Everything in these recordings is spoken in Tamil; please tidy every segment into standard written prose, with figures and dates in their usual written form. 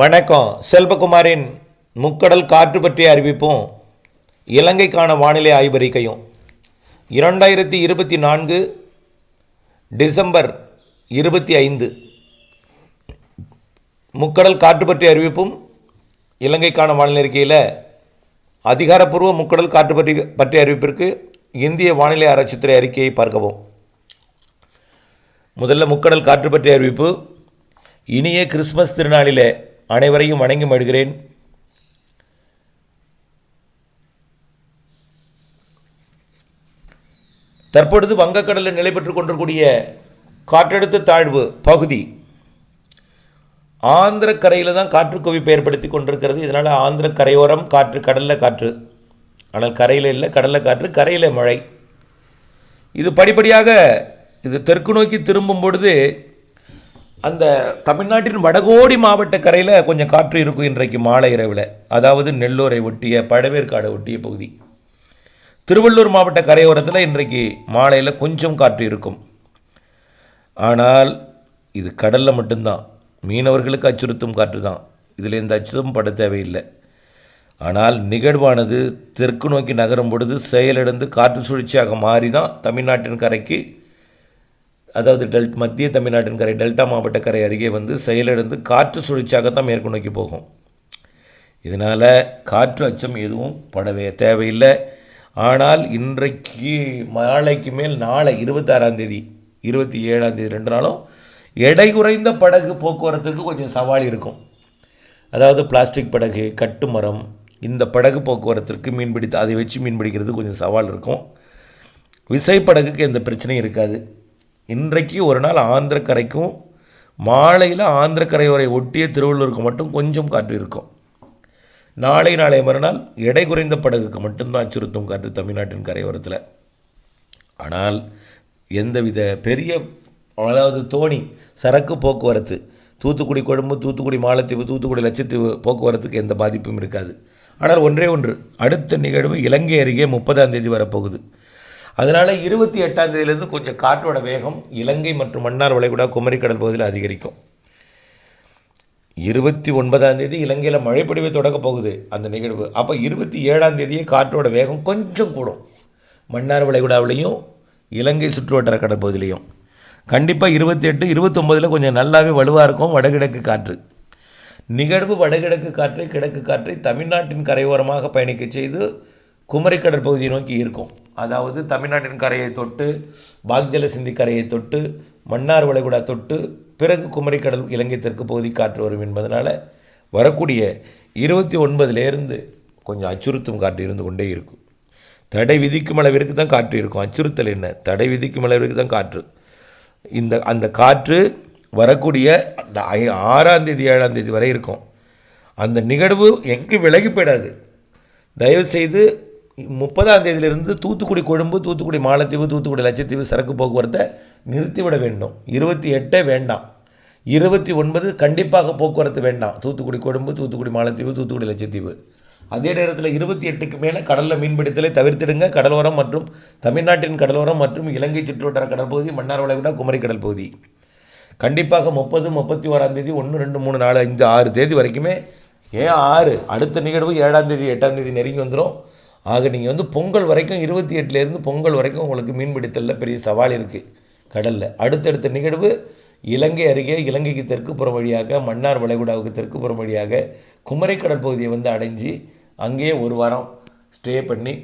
வணக்கம். செல்வகுமாரின் முக்கடல் காற்று பற்றிய அறிவிப்பும் இலங்கைக்கான வானிலை ஆய்வறிக்கையும் 2024 டிசம்பர் 25 முக்கடல் காற்று பற்றிய அறிவிப்பும் இலங்கைக்கான வானிலை அறிக்கையில் அதிகாரப்பூர்வ முக்கடல் காற்று பற்றிய அறிவிப்பிற்கு இந்திய வானிலை ஆராய்ச்சித்துறை அறிக்கையை பார்க்கவும். முதல்ல முக்கடல் காற்று பற்றிய அறிவிப்பு. இனிய கிறிஸ்மஸ் திருநாளிலே அனைவரையும் வணங்கி மகிழ்கிறேன். தற்பொழுது வங்கக்கடலில் நிலை பெற்றுக் கொண்டிருக்கூடிய காற்றழுத்த தாழ்வு பகுதி ஆந்திர கரையில் தான் காற்று குவிப்பு ஏற்படுத்தி கொண்டிருக்கிறது. இதனால் ஆந்திர கரையோரம் காற்று, கடலில் காற்று, ஆனால் கரையில் இல்லை, கடலில் காற்று, கரையில் மழை. இது படிப்படியாக இது தெற்கு நோக்கி திரும்பும் பொழுது அந்த தமிழ்நாட்டின் வடகோடி மாவட்ட கரையில் கொஞ்சம் காற்று இருக்கும் இன்றைக்கு மாலை இரவில். அதாவது நெல்லூரை ஒட்டிய பழவேற்காடை ஒட்டிய பகுதி, திருவள்ளூர் மாவட்ட கரையோரத்தில் இன்றைக்கு மாலையில் கொஞ்சம் காற்று இருக்கும். ஆனால் இது கடலில் மட்டும்தான், மீனவர்களுக்கு அச்சுறுத்தும் காற்று தான். இதில் எந்த அச்சுறுத்தும் பட தேவையில்லை. ஆனால் நிகழ்வானது தெற்கு நோக்கி நகரும் பொழுது செயலிழந்து காற்று சுழற்சியாக மாறி தான் தமிழ்நாட்டின் கரைக்கு, அதாவது மத்திய தமிழ்நாட்டின் கரை, டெல்டா மாவட்ட கரை அருகே வந்து செயலிழந்து காற்று சுழற்சியாகத்தான் மேற்கு நோக்கி போகும். இதனால் காற்று அச்சம் எதுவும் படவே தேவையில்லை. ஆனால் இன்றைக்கு மாலைக்கு மேல் நாளை 26 27 2 நாளும் எடை குறைந்த படகு போக்குவரத்துக்கு கொஞ்சம் சவால் இருக்கும். அதாவது பிளாஸ்டிக் படகு, கட்டுமரம், இந்த படகு போக்குவரத்திற்கு மீன்பிடித்து அதை வச்சு மீன்பிடிக்கிறது கொஞ்சம் சவால் இருக்கும். விசைப்படகுக்கு எந்த பிரச்சனையும் இருக்காது. இன்றைக்கு ஒரு நாள் ஆந்திர கரைக்கும் மாலையில் ஆந்திர கரையோரை ஒட்டிய திருவள்ளூருக்கு மட்டும் கொஞ்சம் காற்று இருக்கும். நாளை மறுநாள் எடை குறைந்த படகுக்கு மட்டும்தான் அச்சுறுத்தும் காற்று தமிழ்நாட்டின் கரையோரத்தில். ஆனால் எந்தவித பெரிய, அதாவது தோணி சரக்கு போக்குவரத்து, தூத்துக்குடி கொழும்பு, தூத்துக்குடி மாலத்தீவு, தூத்துக்குடி லட்சத்தீவு போக்குவரத்துக்கு எந்த பாதிப்பும் இருக்காது. ஆனால் ஒன்றே ஒன்று, அடுத்த நிகழ்வு இலங்கை அருகே 30 வரப்போகுது. அதனால் 28 கொஞ்சம் காற்றோட வேகம் இலங்கை மற்றும் மன்னார் வளைகுடா குமரிக்கடல் பகுதியில் அதிகரிக்கும். 29 இலங்கையில் மழைப்பொழிவை தொடங்க போகுது அந்த நிகழ்வு. அப்போ 27 காற்றோட வேகம் கொஞ்சம் கூடும், மன்னார் வளைகுடாவிலையும் இலங்கை சுற்றுவட்டார கடல் பகுதியிலையும். கண்டிப்பாக 28 29 கொஞ்சம் நல்லாவே வலுவாக இருக்கும் வடகிழக்கு காற்று. நிகழ்வு வடகிழக்கு காற்றை, கிழக்கு காற்றை தமிழ்நாட்டின் கரையோரமாக பயணிக்க செய்து குமரிக்கடல் பகுதியை நோக்கி இருக்கும். அதாவது தமிழ்நாட்டின் கரையை தொட்டு, பாக்ஜல சிந்தி கரையை தொட்டு, மன்னார் வளைகுடா தொட்டு, பிறகு குமரிக்கடல் இலங்கை தெற்கு பகுதி காற்று வரும் என்பதனால் வரக்கூடிய 29 கொஞ்சம் அச்சுறுத்தும் காற்று இருந்து கொண்டே இருக்கும். தடை விதிக்கும் அளவிற்கு தான் காற்று இருக்கும். அச்சுறுத்தல் என்ன, தடை விதிக்கும் அளவிற்கு தான் காற்று. அந்த காற்று வரக்கூடிய 6 7 வரை இருக்கும். அந்த நிகழ்வு எங்கும் விலகி போயிடாது. தயவுசெய்து 30 தூத்துக்குடி கொழும்பு, தூத்துக்குடி மாலத்தீவு, தூத்துக்குடி லட்சத்தீவு சரக்கு போக்குவரத்தை நிறுத்திவிட வேண்டும். 28 வேண்டாம், 29 கண்டிப்பாக போக்குவரத்து வேண்டாம். தூத்துக்குடி கொழும்பு, தூத்துக்குடி மாலத்தீவு, தூத்துக்குடி லட்சத்தீவு. அதே நேரத்தில் 28க்கு மேலே கடலில் மீன்பிடித்தலை தவிர்த்திடுங்க. கடலோரம் மற்றும் தமிழ்நாட்டின் கடலோரம் மற்றும் இலங்கை சுற்றுவட்டார கடற்பகுதி, மன்னார் வளைகுடா, குமரி கடல் பகுதி கண்டிப்பாக 30 31 1 2 3 4 5 6 தேதி வரைக்குமே. ஏன் 6, அடுத்த நிகழ்வு 7 8 நெருங்கி வந்துடும். ஆக நீங்கள் வந்து பொங்கல் வரைக்கும், 28 பொங்கல் வரைக்கும் உங்களுக்கு மீன்பிடித்தலில் பெரிய சவால் இருக்குது கடலில். அடுத்தடுத்த நிகழ்வு இலங்கை அருகே, இலங்கைக்கு தெற்கு புறம் வழியாக, மன்னார் வளைகுடாவுக்கு தெற்கு புறம் வழியாக குமரிக்கடல் பகுதியை வந்து அடைஞ்சு அங்கேயே ஒரு வாரம் ஸ்டே பண்ணி,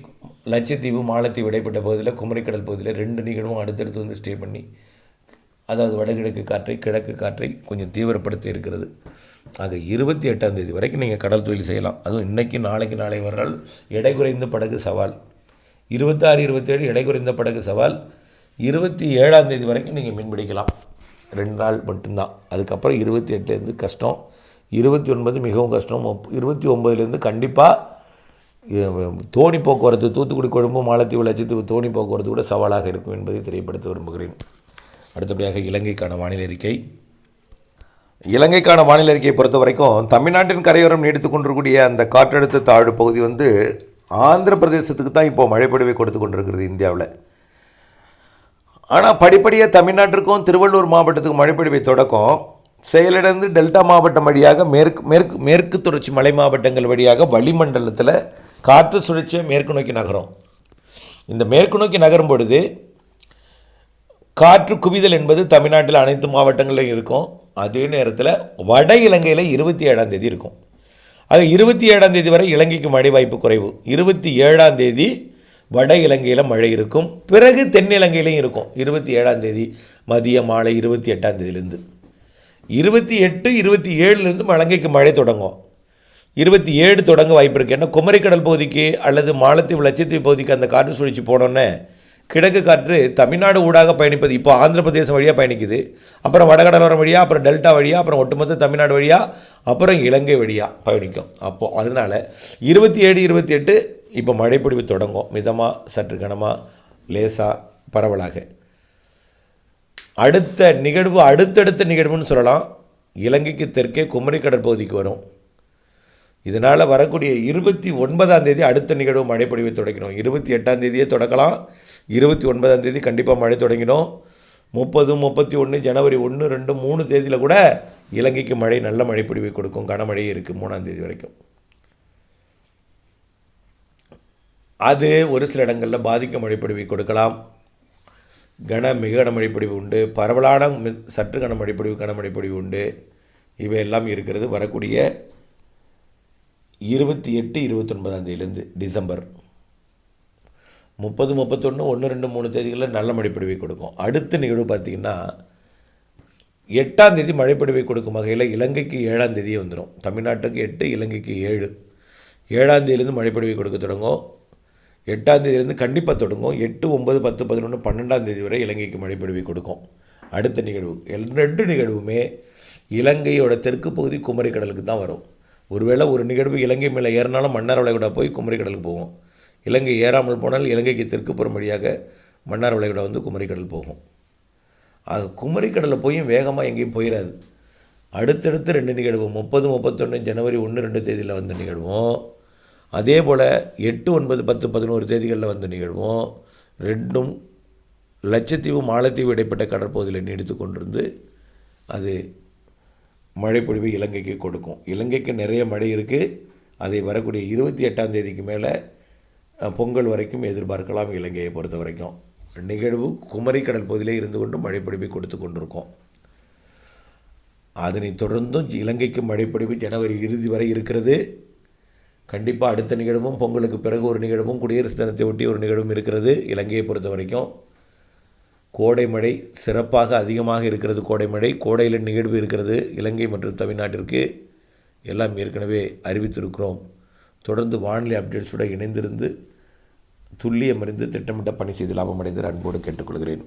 லட்சத்தீவு மாலத்தீவு இடைப்பட்ட பகுதியில் குமரிக்கடல் பகுதியில் 2 நிகழ்வும் அடுத்தடுத்து வந்து ஸ்டே பண்ணி, அதாவது வடகிழக்கு காற்றை, கிழக்கு காற்றை கொஞ்சம் தீவிரப்படுத்தி இருக்கிறது. ஆக 28 வரைக்கும் நீங்கள் கடல் தொழில் செய்யலாம். அதுவும் இன்றைக்கி நாளைக்கு நாளை வரால் எடை குறைந்த படகு சவால். 26 27 எடை குறைந்த படகு சவால். 27 வரைக்கும் நீங்கள் மீன்பிடிக்கலாம், 2 நாள் மட்டும்தான். அதுக்கப்புறம் 28 கஷ்டம், 29 மிகவும் கஷ்டம். 29 கண்டிப்பாக தோணி போக்குவரத்து, தூத்துக்குடி கொழும்பு மாலத்தீவு லட்சத்தீவு தோணி போக்குவரத்து கூட சவாலாக இருக்கும் என்பதை தெரியப்படுத்த விரும்புகிறேன். அடுத்தபடியாக இலங்கைக்கான வானிலை அறிக்கை. இலங்கைக்கான வானிலை அறிக்கையை பொறுத்த வரைக்கும் தமிழ்நாட்டின் கரையோரம் நீடித்து கொண்டிருக்கூடிய அந்த காற்றழுத்த தாழ்வு பகுதி வந்து ஆந்திர பிரதேசத்துக்கு தான் இப்போது மழைப்பொழிவை கொடுத்து கொண்டிருக்கிறது இந்தியாவில். ஆனால் படிப்படியாக தமிழ்நாட்டிற்கும் திருவள்ளூர் மாவட்டத்துக்கும் மழைப்பொழிவை தொடக்கம். செயலிழந்து டெல்டா மாவட்டம் வழியாக மேற்கு தொடர்ச்சி மலை மாவட்டங்கள் வழியாக வளிமண்டலத்தில் காற்று சுழற்சியை மேற்கு நோக்கி நகரும். இந்த மேற்கு நோக்கி நகரும் பொழுது காற்று குவிதல் என்பது தமிழ்நாட்டில் அனைத்து மாவட்டங்களிலும் இருக்கும். அதே நேரத்தில் வட இலங்கையில் 27ஆம் தேதி இருக்கும். அது 27ஆம் தேதி வரை இலங்கைக்கு மழை வாய்ப்பு குறைவு. 27ஆம் தேதி வட இலங்கையில் மழை இருக்கும். பிறகு தென் இலங்கையிலையும் இருக்கும். 27ஆம் தேதி மதிய மாலை 28ஆம் தேதியிலேருந்து 28, 27லேருந்து இலங்கைக்கு மழை தொடங்கும். 27 தொடங்க வாய்ப்பு இருக்குது. ஏன்னா குமரிக்கடல் பகுதிக்கு அல்லது மாலத்தீவு லட்சத்தீவு பகுதிக்கு அந்த காற்று சுழற்சி போனோன்னே கிழக்கு காற்று தமிழ்நாடு ஊடாக பயணிப்பது இப்போ ஆந்திர பிரதேசம் வழியாக பயணிக்குது, அப்புறம் வடகடலோரம் வழியாக, அப்புறம் டெல்டா வழியாக, அப்புறம் ஒட்டுமொத்த தமிழ்நாடு வழியாக, அப்புறம் இலங்கை வழியாக பயணிக்கும். அப்போது அதனால் 27, 28 இப்போ மழைப்பொழிவு தொடங்கும். மிதமாக, சற்று கனமாக, லேசாக, பரவலாக. அடுத்தடுத்த நிகழ்வுன்னு சொல்லலாம். இலங்கைக்கு தெற்கே குமரி கடற்பகுதிக்கு வரும். இதனால் வரக்கூடிய 29ஆம் தேதி அடுத்த நிகழ்வு மழைப்பொழிவை தொடங்கினோம். 28ஆம் தேதியே தொடக்கலாம். 29ஆம் தேதி கண்டிப்பாக மழை தொடங்கினோம். 30, 31, ஜனவரி 1, 2, 3 தேதியில் கூட இலங்கைக்கு மழை நல்ல மழைப்பொழிவை கொடுக்கும். கனமழை இருக்குது 3ஆம் தேதி வரைக்கும். அது ஒரு சில இடங்களில் பாதிக்க மழைப்பொழிவை கொடுக்கலாம். மிக கனமழைப்பொழிவு உண்டு. பரவலான சற்று கனமழைப்பொழிவு உண்டு. இவையெல்லாம் இருக்கிறது வரக்கூடிய 28, 29ஆம் தேதியிலேருந்து டிசம்பர். 30, 31, 1, 2, 3 தேதிகளில் நல்ல மழைப்பொழிவை கொடுக்கும். அடுத்த நிகழ்வு பார்த்திங்கன்னா 8ஆம் தேதி மழைப்பொழிவை கொடுக்கும் வகையில் இலங்கைக்கு 7ஆம் தேதியே வந்துடும். தமிழ்நாட்டுக்கு 8, இலங்கைக்கு 7. 7ஆம் தேதியிலேருந்து மழைப்பொழிவை கொடுக்க தொடங்கும். 8ஆம் தேதியிலேருந்து கண்டிப்பாக தொடங்கும். 8, 9, 10, 11, 12ஆம் தேதி வரை இலங்கைக்கு மழைப்பொழிவை கொடுக்கும். அடுத்த நிகழ்வு 2 நிகழ்வுமே இலங்கையோட தெற்கு பகுதி குமரி கடலுக்கு தான் வரும். ஒருவேளை ஒரு நிகழ்வு இலங்கை மேலே ஏறினாலும் மன்னார் வளைகுடா போய் குமரி கடலுக்கு போகும். இலங்கை ஏறாமல் போனால் இலங்கைக்கு தெற்கு புறம் வழியாக மன்னார் வளைகுடா வந்து குமரி கடல் போகும். அது குமரி கடலில் போயும் வேகமாக எங்கேயும் போயிடாது. அடுத்தடுத்து 2 நிகழ்வு 30, 31 ஜனவரி 1, 2 தேதியில் வந்த நிகழ்வும், அதே போல் 8, 9, 10, 11 தேதிகளில் வந்த நிகழ்வும் ரெண்டும் லட்சத்தீவு மாலத்தீவு இடைப்பட்ட கடற்பகுதியில் நீடித்து கொண்டிருந்து அது மழைப்பொழிவு இலங்கைக்கு கொடுக்கும். இலங்கைக்கு நிறைய மழை இருக்குது. அதை வரக்கூடிய 28ஆம் தேதிக்கு மேலே பொங்கல் வரைக்கும் எதிர்பார்க்கலாம். இலங்கையை பொறுத்த வரைக்கும் நிகழ்வு குமரி கடல் பகுதியிலே இருந்து கொண்டு மழைப்பொழிவை கொடுத்து கொண்டிருக்கோம். அதனை தொடர்ந்தும் இலங்கைக்கு மழைப்பொழிவு ஜனவரி இறுதி வரை இருக்கிறது. கண்டிப்பாக அடுத்த நிகழ்வும் பொங்கலுக்கு பிறகு ஒரு நிகழ்வும் குடியரசு தினத்தை ஒட்டி ஒரு நிகழ்வும் இருக்கிறது. இலங்கையை பொறுத்த வரைக்கும் கோடை மழை சிறப்பாக அதிகமாக இருக்கிறது. கோடையில் நிகழ்வு இருக்கிறது இலங்கை மற்றும் தமிழ்நாட்டிற்கு. எல்லாம் ஏற்கனவே அறிவித்திருக்கிறோம். தொடர்ந்து வானிலை அப்டேட்ஸுடன் இணைந்திருந்து துல்லியமறிந்து திட்டமிட்ட பணி செய்து லாபமடைந்து அன்போடு கேட்டுக்கொள்கிறேன்.